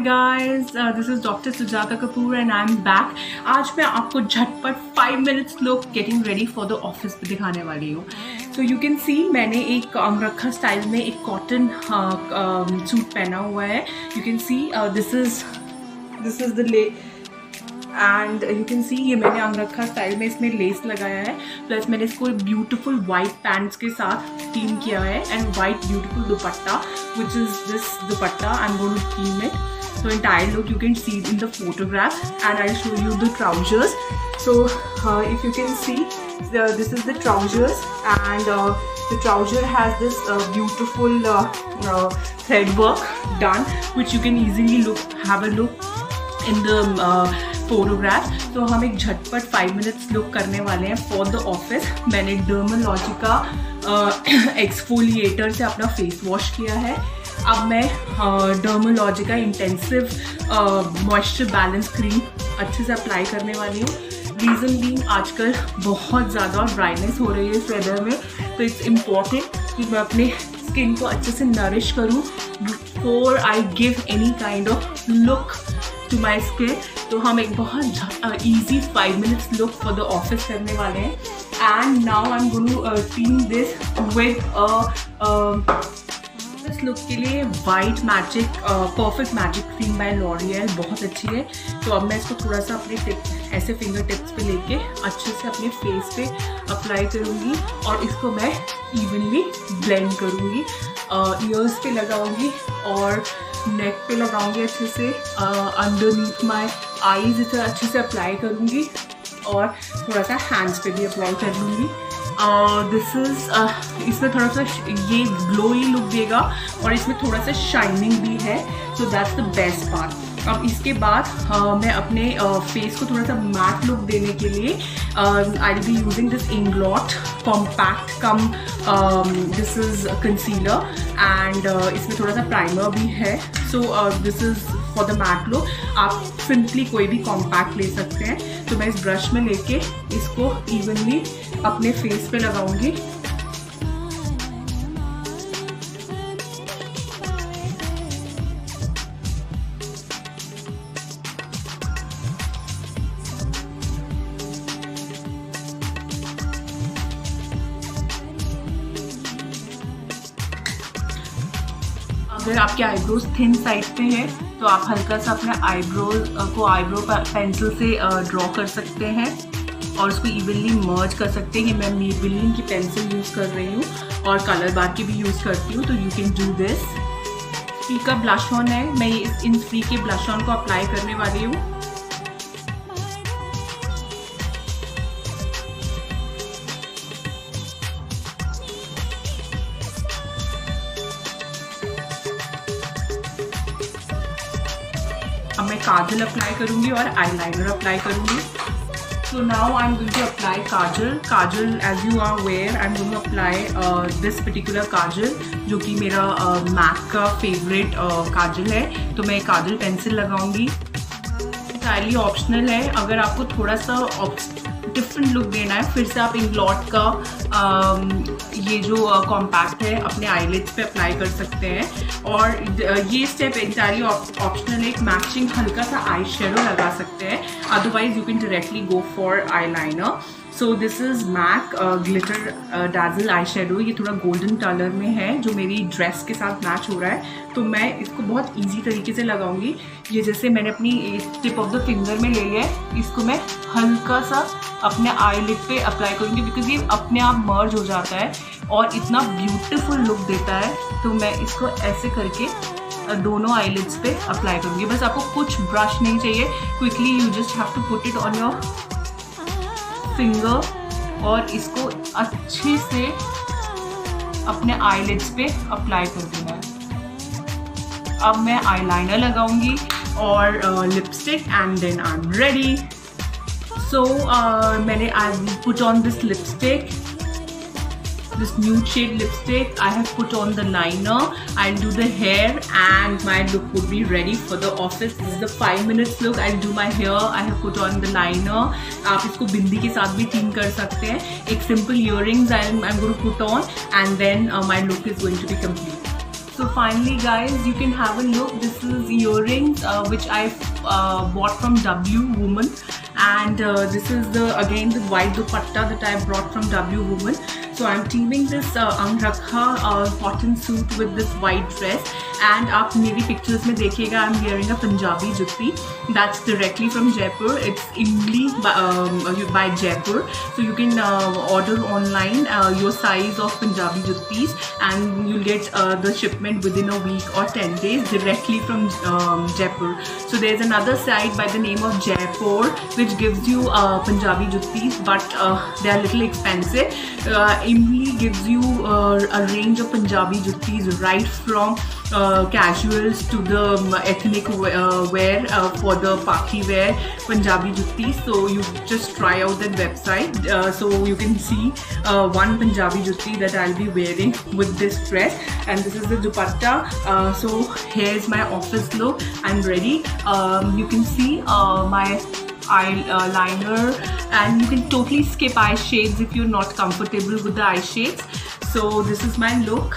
guys, this is Dr. Sujata Kapoor and I'm back. आज मैं आपको झटपट 5 minutes look getting ready for the office पे दिखाने वाली हूँ. So you can see मैंने एक अंगरखा स्टाइल में एक कॉटन सूट पहना हुआ है. You can see this is the and you can see ये मैंने अंगरखा स्टाइल में इसमें लेस लगाया है. प्लस मैंने इसको ब्यूटीफुल वाइट पैंट्स के साथ टीम किया है and white beautiful dupatta which is this dupatta. I am going to team it. So entire look you can see in the photograph and I'll show you the trousers. So if you can see this is the trousers and the trouser has this beautiful thread work done which you can easily have a look in the photograph. तो हम एक झटपट 5 minutes look करने वाले हैं for the office. मैंने Dermalogica exfoliator से अपना फेस वॉश किया है. अब मैं Dermalogica intensive moisture balance cream अच्छे से अप्लाई करने वाली हूँ. रीज़न बीइंग आजकल बहुत ज़्यादा ड्राइनेस हो रही है इस वेदर में, तो इट्स इम्पॉर्टेंट कि मैं अपने स्किन को अच्छे से नरिश करूँ before I give any kind of look to my skin. तो हम एक बहुत easy 5 minutes look for the office करने वाले हैं. And now I am going to team this with इस लुक के लिए white magic perfect magic cream by L'Oreal बहुत अच्छी है. तो अब मैं इसको थोड़ा सा अपने ऐसे फिंगर टिप्स पे लेके अच्छे से अपने फेस पे अप्लाई करूँगी और इसको मैं इवनली ब्लेंड करूँगी. ईयर्स पे लगाऊँगी और नेक पे लगाऊँगी अच्छे से. अंडरनीथ माई आईज इसे अच्छे से अप्लाई करूँगी और थोड़ा सा हैंड्स पे भी अप्लाई कर लूँगी. दिस इज़ इसमें थोड़ा सा ये ग्लोई लुक देगा और इसमें थोड़ा सा शाइनिंग भी है. So that's the best part. अब इसके बाद मैं अपने फेस को थोड़ा सा मैट लुक देने के लिए I will be using this Inglot compact cum this is concealer and इसमें थोड़ा सा प्राइमर भी है. So this is for the matte look. आप सिंपली कोई भी कॉम्पैक्ट ले सकते हैं. तो मैं इस ब्रश में लेके इसको इवनली अपने फेस पे लगाऊंगी. अगर आपके आईब्रोज थिन साइड पे है तो आप हल्का सा अपने आईब्रोज को आईब्रो पेंसिल से ड्रॉ कर सकते हैं और उसको इवनली मर्ज कर सकते हैं. मैं मेबेलिन की पेंसिल यूज़ कर रही हूँ और कलर बार की भी यूज़ करती हूँ. तो you can do this. Free का ब्लश ऑन है, मैं इन फ्री के ब्लश ऑन को अप्लाई करने वाली हूँ. अब मैं काजल अप्लाई करूँगी और आईलाइनर अप्लाई करूँगी. So now I'm going to apply kajal. Kajal, as you are aware, I'm going to apply this particular kajal, जो कि मेरा MAC का favorite काजल है. तो मैं काजल पेंसिल लगाऊंगी. entirely ऑप्शनल है. अगर आपको थोड़ा सा डिफरेंट लुक देना है फिर से आप इंग्लॉट का ये जो कॉम्पैक्ट है अपने आईलिड्स पे अप्लाई कर सकते हैं. और ये स्टेप एंटायरली ऑप्शनल है. एक मैचिंग हल्का सा आई शेडो लगा सकते हैं. Otherwise you can directly go for eye liner. So this is MAC glitter dazzle eye shadow. ये थोड़ा गोल्डन कलर में है जो मेरी ड्रेस के साथ मैच हो रहा है. तो मैं इसको बहुत ईजी तरीके से लगाऊंगी. ये जैसे मैंने अपनी टिप ऑफ द फिंगर में ले लिया है, इसको मैं हल्का सा अपने आई लिड पे अप्लाई करूँगी बिकॉज ये अपने आप मर्ज हो जाता है और इतना ब्यूटीफुल लुक देता है. तो मैं इसको ऐसे करके दोनों आई लिड्स पे अप्लाई करूँगी. बस आपको कुछ ब्रश नहीं चाहिए. Quickly you just have to put it on your finger और इसको अच्छे से अपने आई लिड्स पे अप्लाई कर देना है. अब मैं आईलाइनर लगाऊंगी और lipstick and then I am ready. So मैंने I put on this lipstick, this nude shade lipstick. I have put on the liner. I'll do the hair and my look would be ready for the office. This is the 5 minutes look. I'll do my hair. I have put on the liner. आप इसको बिंदी के साथ भी team कर सकते हैं. एक simple earrings I'm going to put on and then my look is going to be complete. So finally guys, you can have a look. This is earrings which I bought from W Woman, and this is again the white dupatta that I brought from W Woman. So I'm teaming this Angrakha cotton suit with this white dress, and आप मेरी pictures में देखिएगा I'm wearing a Punjabi jutti that's directly from Jaipur. It's Imli by Jaipur. So you can order online your size of Punjabi juttis, and you'll get the shipment within a week or 10 days directly from Jaipur. So there's another site by the name of Jaipur which gives you Punjabi juttis, but they are a little expensive. Imli gives you a range of Punjabi juttis, right from casuals to the ethnic wear for the party wear Punjabi juttis. So you just try out that website, so you can see one Punjabi jutti that I'll be wearing with this dress, and this is the dupatta. So here's my office look. I'm ready. You can see my eyeliner, and you can totally skip eye shades if you're not comfortable with the eye shades. So this is my look.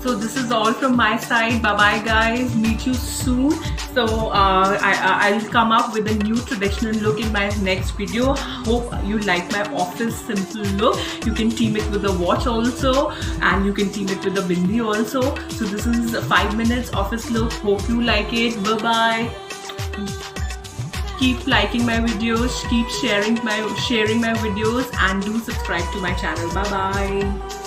So this is all from my side. Bye bye guys, meet you soon. So I'll come up with a new traditional look in my next video. Hope you like my office simple look. You can team it with a watch also, and you can team it with a bindi also. So this is 5 minutes office look. Hope you like it. Bye bye. Keep liking my videos, keep sharing my videos, and do subscribe to my channel. Bye bye.